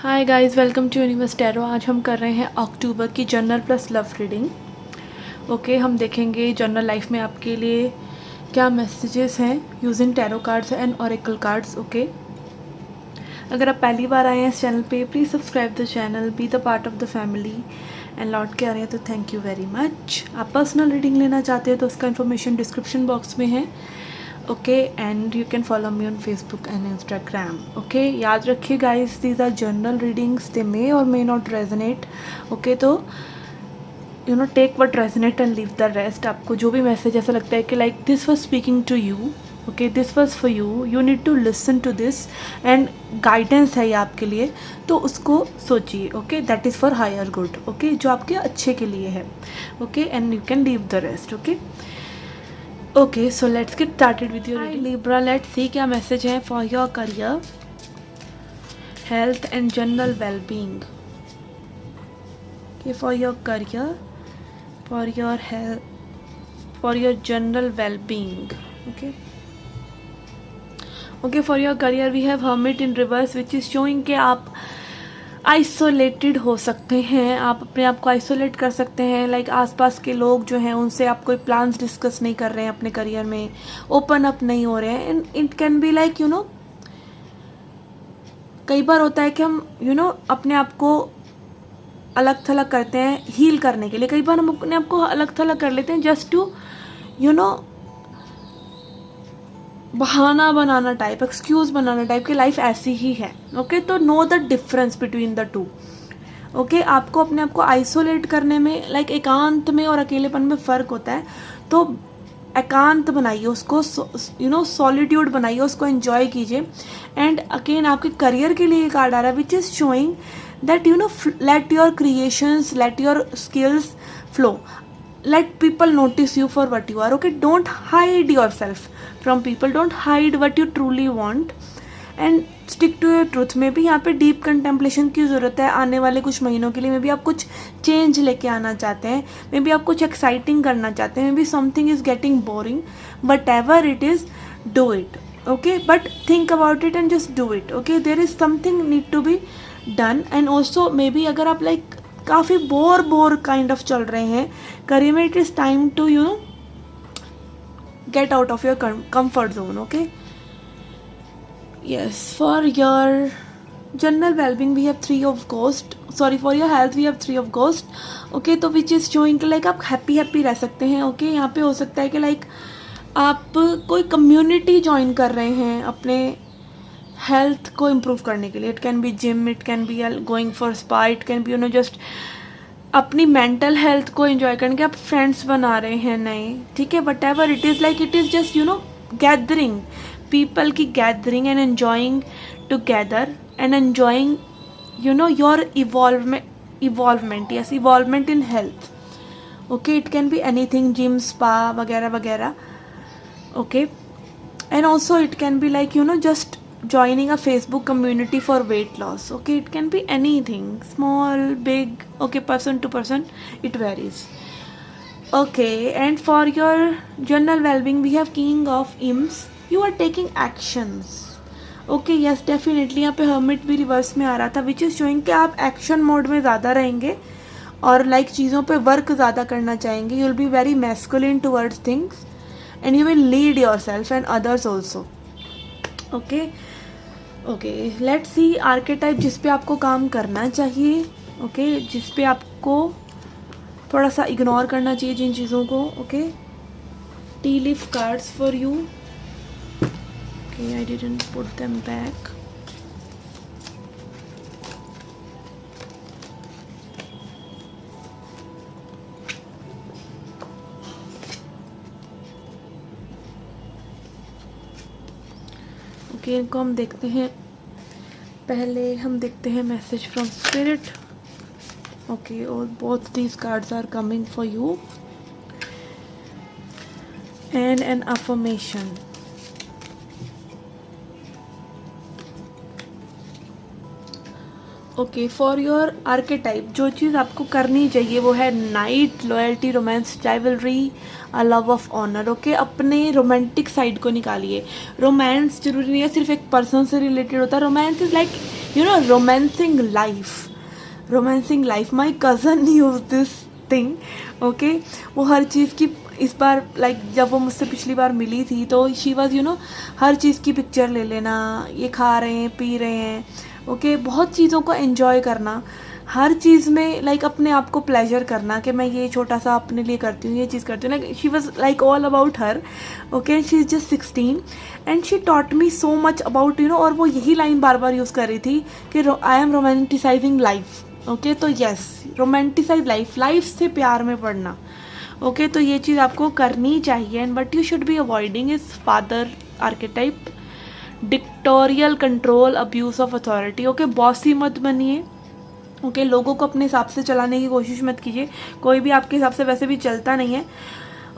Hi guys, welcome to universe tarot. आज हम कर रहे हैं अक्टूबर की general plus love reading. Okay, हम देखेंगे जनरल लाइफ में आपके लिए क्या मैसेजेस हैं using tarot cards and oracle cards. Okay, अगर आप पहली बार आए हैं इस चैनल पे, please subscribe the channel, be the part of the family. And लौट के आ रहे हैं तो थैंक यू वेरी मच। आप पर्सनल रीडिंग लेना चाहते हैं तो उसका इन्फॉर्मेशन डिस्क्रिप्शन बॉक्स में है। Okay, and you can follow me on Facebook and Instagram. Okay, याद रखिए guys, these are general readings, they may और मे नॉट रेजोनेट। ओके, तो you know take what resonate and leave the rest. आपको जो भी message ऐसा लगता है कि like this was speaking to you, okay, this was for you, you need to listen to this and guidance है ये आपके लिए, तो उसको सोचिए। Okay, that is for higher good. Okay, जो आपके अच्छे के लिए है। Okay, and you can leave the rest. Okay, okay, so let's get started with your reading. Libra, let's see क्या मैसेज है for your career, health and general wellbeing. Okay, for your career, for your health, for your general wellbeing. Okay, okay, for your career we have hermit in reverse, which is showing कि आप isolated हो सकते हैं। आप अपने आप को isolate कर सकते हैं। लाइक आसपास के लोग जो हैं उनसे आप कोई प्लान्स डिस्कस नहीं कर रहे हैं अपने करियर में, ओपन अप नहीं हो रहे हैं। And it can be like कई बार होता है कि हम अपने आप को अलग थलग करते हैं हील करने के लिए। कई बार हम अपने आप को अलग थलग कर लेते हैं जस्ट टू बहाना बनाना टाइप, एक्सक्यूज बनाना टाइप की लाइफ ऐसी ही है। ओके, तो know the difference between the two. Okay, आपको अपने आप को आइसोलेट करने में लाइक एकांत में और अकेलेपन में फ़र्क होता है। तो एकांत बनाइए उसको, सॉलिट्यूड बनाइए उसको, एंजॉय कीजिए। एंड अगेन आपके करियर के लिए कार्ड आ रहा है विच is showing that let your creations, let your skills flow, let people notice you for what you are. Okay, don't hide yourself from people, don't hide what you truly want and stick to your truth। में भी यहाँ पे deep contemplation की ज़रूरत है आने वाले कुछ महीनों के लिए। मे बी आप कुछ चेंज लेके आना चाहते हैं, मे बी आप कुछ एक्साइटिंग करना चाहते हैं, maybe something is getting boring, whatever it is, do it. Okay, but think about it and just do it. Okay, there is something need to be done. And also maybe अगर आप like काफ़ी bore kind of चल रहे हैं career में, it is time to get out of your comfort zone. Okay, yes, for your general wellbeing we have 3 of ghost, sorry for your health we have 3 of ghost. Okay, तो which is showing कि like आप happy रह सकते हैं। Okay, यहाँ पे हो सकता है कि लाइक आप कोई कम्युनिटी ज्वाइन कर रहे हैं अपने हेल्थ को इम्प्रूव करने के लिए। It can B gym, it can be going for spa, it can be just अपनी मेंटल हेल्थ को एंजॉय करने के आप फ्रेंड्स बना रहे हैं नए। ठीक है, whatever it is, like it is just gathering people की gathering and enjoying together and enjoying your involvement, yes, involvement in health. Okay, it can be anything, gym, spa वगैरह वगैरह। Okay, and also it can be like just joining a Facebook community for weight loss. Okay, it can be anything, small, big. Okay, person to person it varies. Okay, and for your general well-being we have king of imps, you are taking actions. Okay, yes, definitely यहाँ पे hermit भी reverse में आ रहा था विच is showing कि आप action mode में ज़्यादा रहेंगे और लाइक चीज़ों पे वर्क ज़्यादा करना चाहेंगे। You will be very masculine towards things and you will lead yourself and others also. Okay, okay, let's see archetype जिस पे आपको काम करना चाहिए। okay, जिस पे आपको थोड़ा सा इग्नोर करना चाहिए जिन चीज़ों को। okay, tea leaf cards for you. okay, I didn't put them back. Okay, इनको हम देखते हैं। पहले हम देखते हैं मैसेज फ्रॉम स्पिरिट। ओके, और both these cards are coming for you and an affirmation. Okay, for your archetype जो चीज़ आपको करनी चाहिए वो है knight, loyalty, romance, rivalry, a love of honour. Okay, अपने रोमांटिक साइड को निकालिए। रोमांस जरूरी नहीं है सिर्फ एक पर्सन से रिलेटेड होता है। Romance is like you know romancing life my cousin use this thing, okay. वो हर चीज़ की इस बार जब वो मुझसे पिछली बार मिली थी तो शी वॉज हर चीज़ की पिक्चर ले लेना, ये खा रहे हैं पी रहे हैं, ओके। बहुत चीज़ों को एन्जॉय करना, हर चीज़ में अपने आप को प्लेजर करना कि मैं ये छोटा सा अपने लिए करती हूँ, ये चीज़ करती हूँ। She was all about her, okay. She is just 16 and she taught me so much about और वो यही लाइन बार बार यूज़ कर रही थी कि I am romanticising life, okay. तो यस, रोमांटिसाइज लाइफ से प्यार में पड़ना, ओके। तो ये चीज़ आपको करनी चाहिए। And but you should be avoiding is father archetype, dictatorial control, abuse of authority, okay. Bossy मत बनिए, ओके। लोगों को अपने हिसाब से चलाने की कोशिश मत कीजिए, कोई भी आपके हिसाब से वैसे भी चलता नहीं है,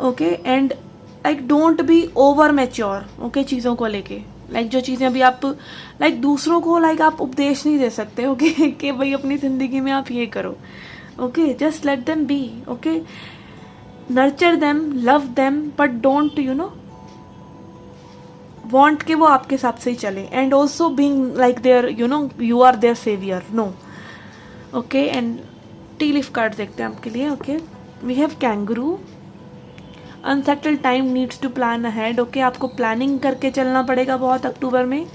okay. And don't be over mature, okay, चीज़ों को लेके। जो चीज़ें अभी आप दूसरों को आप उपदेश नहीं दे सकते, ओके, कि भाई अपनी ज़िंदगी में आप ये करो, okay. Just let them be, okay. Nurture them, love them, but don't want कि वो आपके हिसाब से ही चले। And also being there you are their saviour, no, okay. And tea leaf card देखते हैं आपके लिए, okay. We have kangaroo, unsettled time needs to plan ahead, okay. आपको प्लानिंग करके चलना पड़ेगा बहुत अक्टूबर में,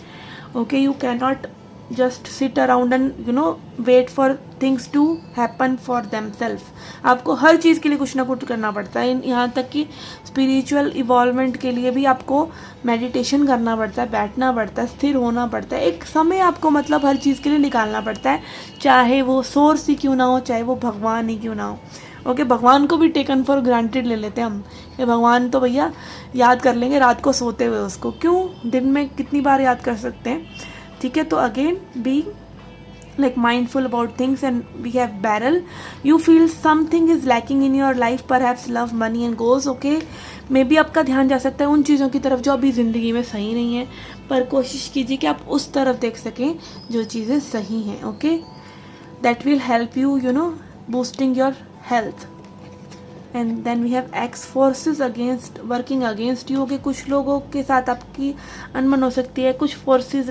okay. You can not just sit around and wait for things to happen for themselves. आपको हर चीज़ के लिए कुछ ना कुछ करना पड़ता है, यहाँ तक कि स्पिरिचुअल इवॉल्वमेंट के लिए भी आपको मेडिटेशन करना पड़ता है, बैठना पड़ता है, स्थिर होना पड़ता है। एक समय आपको हर चीज़ के लिए निकालना पड़ता है, चाहे वो सोर्स ही क्यों ना हो, चाहे वो भगवान ही क्यों ना हो, ओके। भगवान को भी टेकन फॉर ग्रांटेड ले लेते हैं हम कि भगवान तो भैया याद कर लेंगे रात को सोते हुए, उसको क्यों दिन में कितनी बार याद कर सकते हैं, ठीक है। तो again be mindful about things, and we have barrel, you feel something is lacking in your life, perhaps love, money and goals, okay। May be आपका ध्यान जा सकता है उन चीज़ों की तरफ जो अभी ज़िंदगी में सही नहीं है, पर कोशिश कीजिए कि आप उस तरफ देख सकें जो चीज़ें सही हैं, okay. That will help you boosting your health। And then we have x forces against, working against you, okay. कुछ लोगों के साथ आपकी अनबन हो सकती है, कुछ फोर्सेस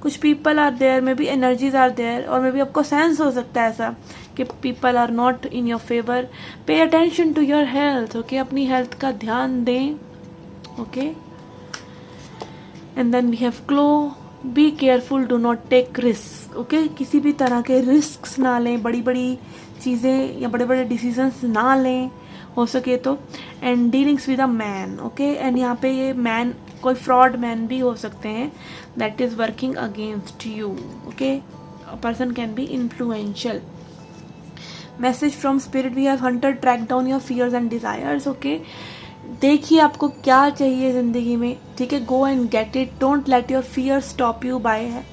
कुछ people are there, maybe energies are there, और मे बी आपको सेंस हो सकता है ऐसा कि people are not in your favour. Pay attention to your health, okay. अपनी हेल्थ का ध्यान दें, okay. And then we have claw, be careful, do not take risk, okay. किसी भी तरह के रिस्क ना लें, बड़ी बड़ी चीज़ें या बड़े बड़े डिसीजंस ना लें हो सके तो। And dealings with a man, okay. And यहाँ पे ये मैन कोई फ्रॉड मैन भी हो सकते हैं, that is working against you, okay. A person can be influential. Message from spirit, we have hunter, track down your fears and desires, okay. देखिए आपको क्या चाहिए ज़िंदगी में, ठीक है। Go and get it, don't let your fear stop you by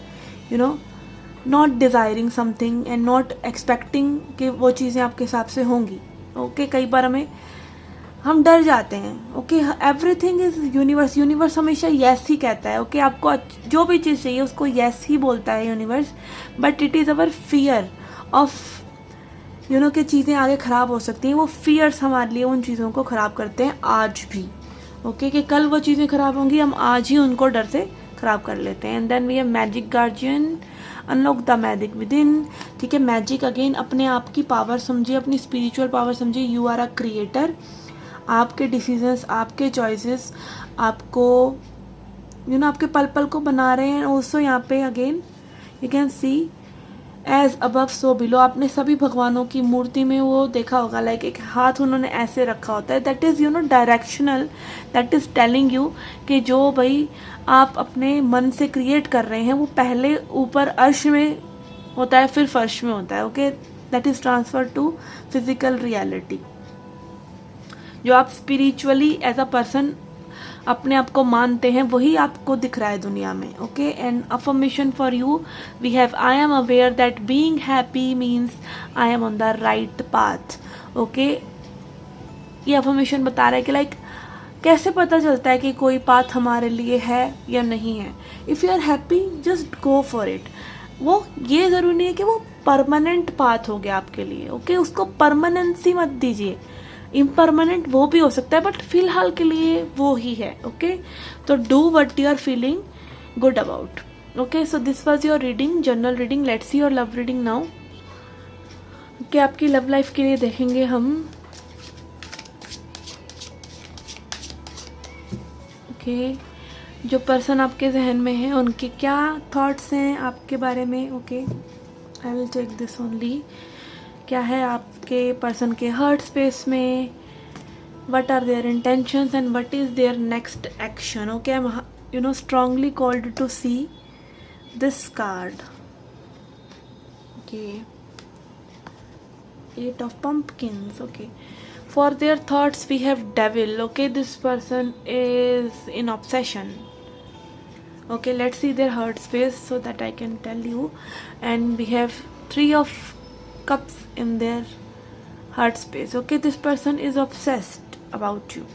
not desiring something and not expecting कि वो चीज़ें आपके हिसाब से होंगी, ओके। कई बार हम डर जाते हैं, ओके। एवरीथिंग इज़ यूनिवर्स हमेशा येस ही कहता है, ओके। आपको जो भी चीज़ चाहिए उसको येस ही बोलता है universe, but it is our fear of कि चीज़ें आगे ख़राब हो सकती हैं। वो फियर्स हमारे लिए उन चीज़ों को ख़राब करते हैं आज भी, ओके। कि कल वो चीज़ें ख़राब होंगी, हम आज ही उनको डर से ख़राब कर लेते हैं। And then we have magic guardian, unlock the magic within, ठीक है। मैजिक अगेन अपने आप की पावर समझिए, अपनी स्पिरिचुअल पावर समझिए। यू आर अ क्रिएटर, आपके डिसीजंस, आपके चॉइसेस आपको आपके पल पल को बना रहे हैं। ऑल्सो यहाँ पे again you can see as above so below. आपने सभी भगवानों की मूर्ति में वो देखा होगा, एक हाथ उन्होंने ऐसे रखा होता है, that is directional, that is telling you कि जो भाई आप अपने मन से क्रिएट कर रहे हैं वो पहले ऊपर अर्श में होता है, फिर फर्श में होता है, okay. That is transfer to physical reality. जो आप स्पिरिचुअली एज अ पर्सन अपने आप को मानते हैं वही आपको दिख रहा है दुनिया में, okay. And affirmation for you we have, I am aware that being happy means I am on the right path, okay. ये अफर्मेशन बता रहा है कि कैसे पता चलता है कि कोई पाथ हमारे लिए है या नहीं है। If you are happy just go for it. वो ये ज़रूरी नहीं है कि वो परमानेंट पाथ हो गया आपके लिए, ओके। उसको परमानेंसी मत दीजिए, इम्परमानेंट वो भी हो सकता है, बट फिलहाल के लिए वो ही है, ओके। तो do what you are feeling good about. Okay, so this was your reading, general reading. Let's see your love reading now. Okay, आपकी लव लाइफ के लिए देखेंगे हम. Okay, जो पर्सन आपके जहन में है उनके क्या थॉट्स हैं आपके बारे में. Okay, I will take this only. क्या है आपके पर्सन के हर्ट स्पेस में, what are their intentions and what is their next action. Okay, I'm strongly called to see this card. Okay, 8 of pumpkins. Okay, for their thoughts we have devil. Okay, this person is in obsession. Okay, let's see their heart space so that I can tell you. And we have 3 of cups in their heart space. Okay, this person is obsessed about you.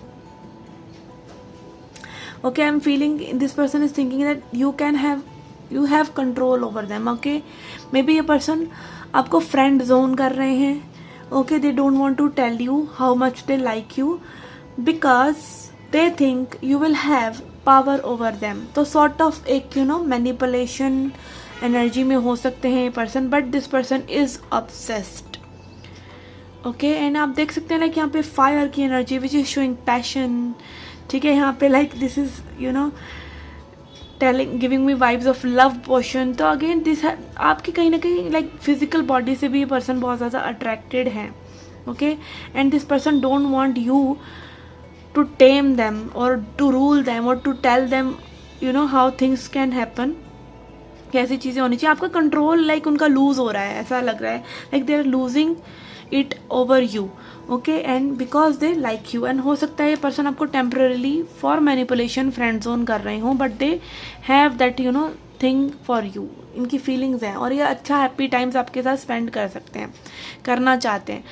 Okay, I'm feeling this person is thinking that you have control over them. Okay, maybe a person आपको friend zone कर रहे हैं. Okay, they don't want to tell you how much they like you because they think you will have power over them. तो sort of एक manipulation energy में हो सकते हैं person, but this person is obsessed. Okay, and आप देख सकते हैं लाइक यहाँ पे फायर की energy which is showing passion. ठीक है, यहाँ पे like this is telling giving me vibes of love potion. तो अगेन दिस आपकी कहीं ना कहीं लाइक फिजिकल बॉडी से भी ये पर्सन बहुत ज़्यादा अट्रैक्टेड है. Okay, and this person don't want you to tame them और टू रूल देम और to tell them how things can happen, कैसी चीज़ें होनी चाहिए. आपका कंट्रोल लाइक उनका लूज हो रहा है, ऐसा लग रहा है like they are losing it over you. Okay, and because they like you, and हो सकता है ये पर्सन आपको temporarily for manipulation friend zone कर रहे हों, but they have that thing for you. इनकी feelings हैं और ये अच्छा happy times आपके साथ spend कर सकते हैं, करना चाहते हैं.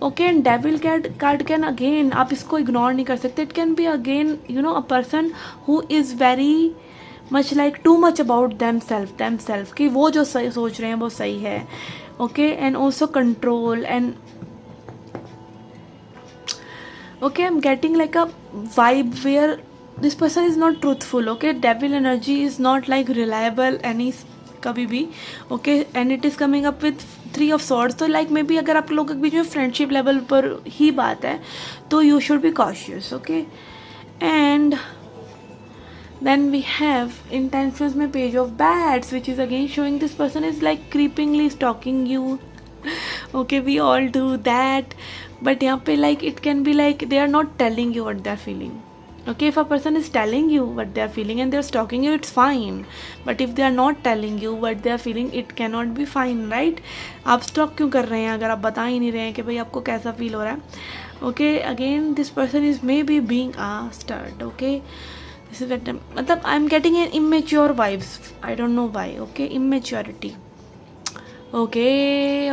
Okay, and devil card can again, आप इसको ignore नहीं कर सकते. It can be again a person who is very much like too much about themselves कि वो जो सोच रहे हैं वो सही है. Okay, and also control and okay, I'm getting like a vibe where this person is not truthful. Okay, devil energy is not like reliable any कभी भी. Okay, and it is coming up with 3 of swords. तो like maybe अगर आप लोगों के बीच में friendship level पर ही बात है तो you should be cautious. Okay, and then we have intentions में page of bats which is again showing this person is like creepingly stalking you. Okay, we all do that, but यहाँ पे like it can be like they are not telling you what they are feeling. Okay, if a person is telling you what they are feeling and they are stalking you, it's fine, but if they are not telling you what they are feeling, it cannot be fine, right? आप stalk क्यों कर रहे हैं अगर आप बता ही नहीं रहे हैं कि भाई आपको कैसा फील हो रहा है. Okay, again this person is maybe being stirred. Okay, this is that मतलब I'm getting an immature vibes. I don't know why. Okay, immaturity. Okay,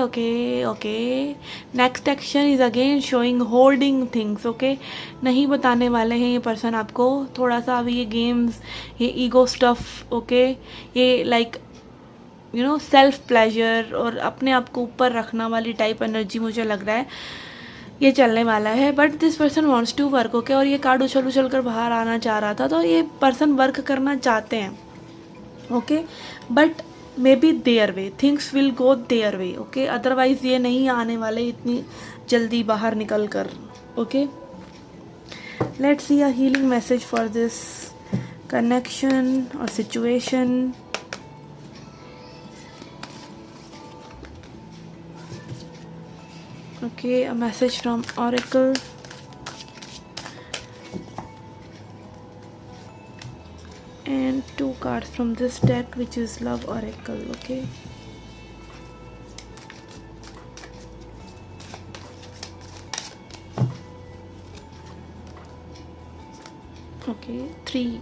next action is again showing holding things. Okay, नहीं बताने वाले हैं ये person आपको. थोड़ा सा अभी ये गेम्स, ये ईगो स्टफ, ओके, ये लाइक सेल्फ प्लेजर और अपने आप को ऊपर रखना वाली टाइप एनर्जी मुझे लग रहा है ये चलने वाला है. But this person wants to work. Okay, और ये कार्ड उछल कर बाहर आना चाह रहा था, तो ये पर्सन वर्क करना चाहते हैं. Okay, but may be their way, things will go their way. Okay, otherwise ये नहीं आने वाले इतनी जल्दी बाहर निकल कर. Okay, let's C a healing message for this connection और situation. Okay, a message from Oracle. And 2 cards from this deck, which is Love Oracle. Okay. Okay, 3.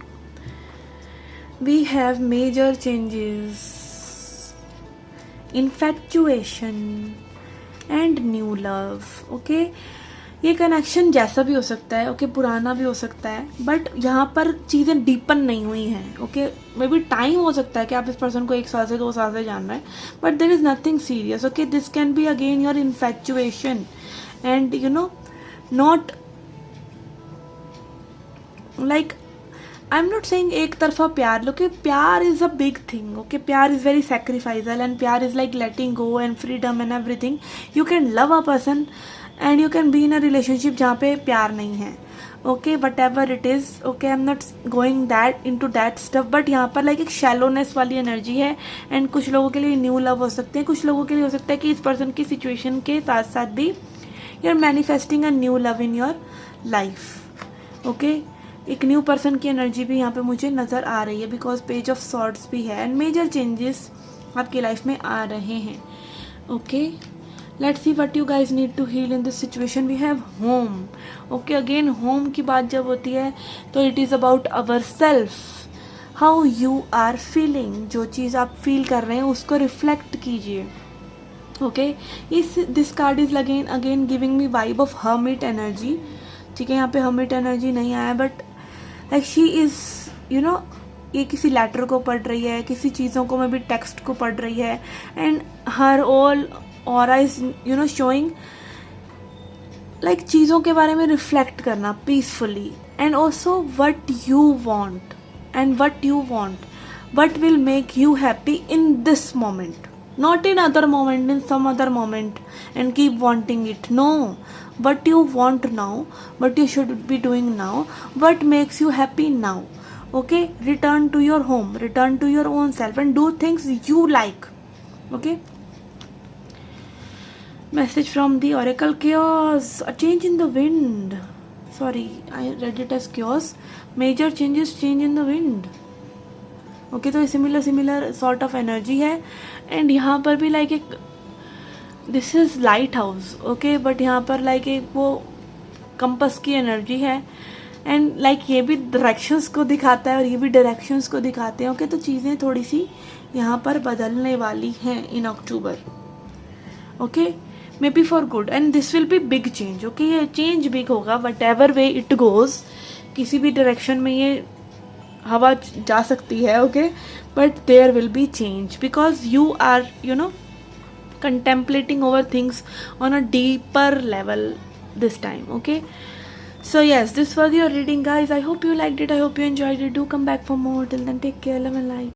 We have major changes, infatuation and new love. Okay, ये connection जैसा भी हो सकता है. Okay, पुराना भी हो सकता है, बट यहाँ पर चीज़ें डीपन नहीं हुई हैं. ओके, मे बी टाइम हो सकता है कि आप इस पर्सन को 1 साल से 2 साल से जान रहे हैं, but there is nothing serious. Okay, this can be again your इन्फैक्चुएशन and not like I am not saying एक तरफा प्यार, लोके प्यार is a big thing, okay, प्यार इज़ वेरी सेक्रीफाइसल एंड प्यार is like letting go and freedom and everything. You can love a person and you can be in a relationship जहाँ पे प्यार नहीं है, okay, what ever it is, okay, I am not going that into that stuff, but यहाँ पर like एक shallowness वाली energy है. एंड कुछ लोगों के लिए न्यू लव हो सकते हैं, कुछ लोगों के लिए हो सकता है कि इस पर्सन की सिचुएशन के साथ साथ भी you are manifesting a new love in your life, okay. एक न्यू पर्सन की एनर्जी भी यहाँ पे मुझे नज़र आ रही है बिकॉज पेज ऑफ सॉर्ड्स भी है एंड मेजर चेंजेस आपकी लाइफ में आ रहे हैं, okay. Let's see what you guys need to heal in this situation. We have home, okay. Again home की बात जब होती है तो it is about our self, how you are feeling. जो चीज़ आप फील कर रहे हैं उसको रिफ्लेक्ट कीजिए, ओके. इस this card is again giving me vibe of hermit energy, ठीक है. यहाँ पे हर्मिट एनर्जी नहीं आया but like she is you know, ये किसी लेटर को पढ़ रही है, किसी चीज़ों को मैं भी टेक्स्ट को पढ़ रही है and her all aura is you know showing like चीज़ों के बारे में रिफ्लेक्ट करना peacefully and also what you want and what you want, what will make you happy in this moment, not in other moment, in some other moment and keep wanting it. No, what you want now, what you should be doing now, what makes you happy now, okay. Return to your home, return to your own self and do things you like, okay. Message from the oracle. Chaos, a change in the wind, sorry I read it as chaos. Major changes, change in the wind, okay. तो similar sort of energy है and यहाँ पर भी like एक this is light house, okay, but यहाँ पर like एक वो कंपस की एनर्जी है एंड लाइक ये भी डायरेक्शंस को दिखाता है और ये भी डायरेक्शंस को दिखाते हैं, ओके. तो चीज़ें थोड़ी सी यहाँ पर बदलने वाली हैं in October, okay, maybe for good and this will be big change, okay. ये चेंज बिग होगा whatever way it goes, किसी भी डायरेक्शन में ये हवा जा सकती है, okay, but there will be change because you are you know contemplating over things on a deeper level this time, okay. So yes, this was your reading guys. I hope you liked it. I hope you enjoyed it. Do come back for more. Till then, take care. Love and light.